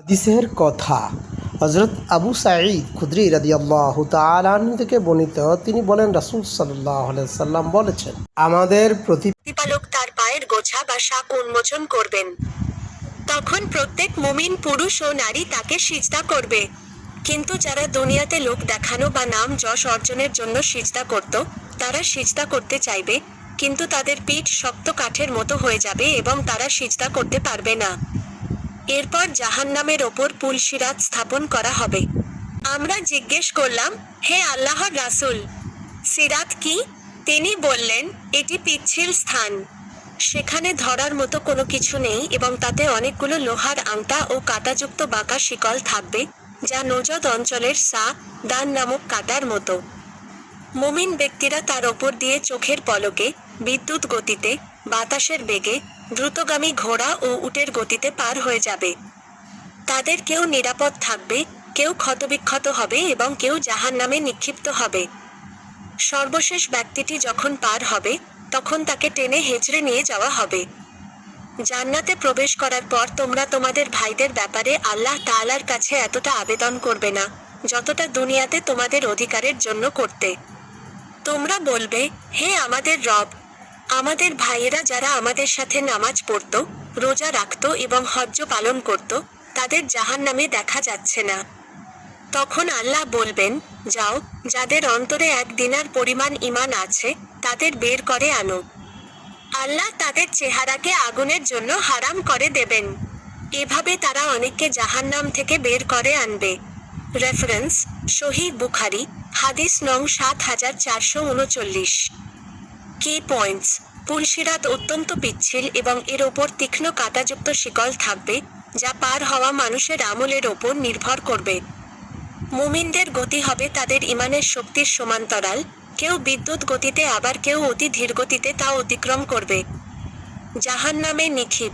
হাদিসের কথা হযরত আবু সাঈদ খুদরি রাদিয়াল্লাহু তাআলা আনহু থেকে বর্ণিত, তিনি বলেন রাসূল সাল্লাল্লাহু আলাইহি সাল্লাম বলেছেন, আমাদের প্রতিপালক তার পায়ের গোছা বা শাক উন্মোচন করবেন। তখন প্রত্যেক মুমিন পুরুষ ও নারী তাকে সিজদা করবে। কিন্তু যারা দুনিয়াতে লোক দেখানো বা নাম যশ অর্জনের জন্য সিজদা করত, তারা সিজদা করতে চাইবে, কিন্তু তাদের পিঠ শক্ত কাঠের মতো হয়ে যাবে এবং তারা সিজদা করতে পারবে না। এরপর জাহান্নামের ওপর পুলসিরাত স্থাপন করা হবে। আমরা জিজ্ঞেস করলাম, হে আল্লাহর রাসূল, সিরাত কি? তিনি বললেন, এটি পিচ্ছিল স্থান। সেখানে ধরার মতো কোনো কিছু নেই এবং তাতে অনেকগুলো লোহার আংটা ও কাঁটাযুক্ত বাঁকা শিকল থাকবে, যা নজদ অঞ্চলের দান নামক কাঁটার মতো। মুমিন ব্যক্তিরা তার ওপর দিয়ে চোখের পলকে, বিদ্যুৎ গতিতে, বাতাসের বেগে, দ্রুতগামী ঘোড়া ও উটের গতিতে পার হয়ে যাবে। তাদের কেউ নিরাপদ থাকবে, কেউ ক্ষতবিক্ষত হবে এবং কেউ জাহান্নামে নিক্ষিপ্ত হবে। সর্বশেষ ব্যক্তিটি যখন পার হবে, তখন তাকে টেনে হেঁচড়ে নিয়ে যাওয়া হবে। জান্নাতে প্রবেশ করার পর তোমরা তোমাদের ভাইদের ব্যাপারে আল্লাহ তাআলার কাছে এতটা আবেদন করবে না, যতটা দুনিয়াতে তোমাদের অধিকারের জন্য করতে। তোমরা বলবে, হে আমাদের রব, আমাদের ভাইয়েরা যারা আমাদের সাথে নামাজ পড়ত, রোজা রাখত এবং হজ্জ পালন করত, তাদের জাহান্নামে দেখা যাচ্ছে না। তখন আল্লাহ বলবেন, যাও, যাদের অন্তরে 1 দিনার পরিমাণ ঈমান আছে, তাদের বের করে আনো। আল্লাহ তাদের চেহারাকে আগুনের জন্য হারাম করে দেবেন। এভাবে তারা অনেককে জাহান্নাম থেকে বের করে আনবে। রেফারেন্স: সহিহ বুখারী, হাদিস নং ৭৪৩৯। কি পয়েন্টস: পুলসিরাত অত্যন্ত পিচ্ছিল এবং এর ওপর তীক্ষ্ণ কাঁটাযুক্ত শিকল থাকবে, যা পার হওয়া মানুষের আমলের ওপর নির্ভর করবে। মুমিনদের গতি হবে তাদের ঈমানের শক্তির সমান্তরাল, কেউ বিদ্যুৎ গতিতে আবার কেউ অতি ধীর গতিতে তা অতিক্রম করবে। জাহান্নামে নিক্ষেপ।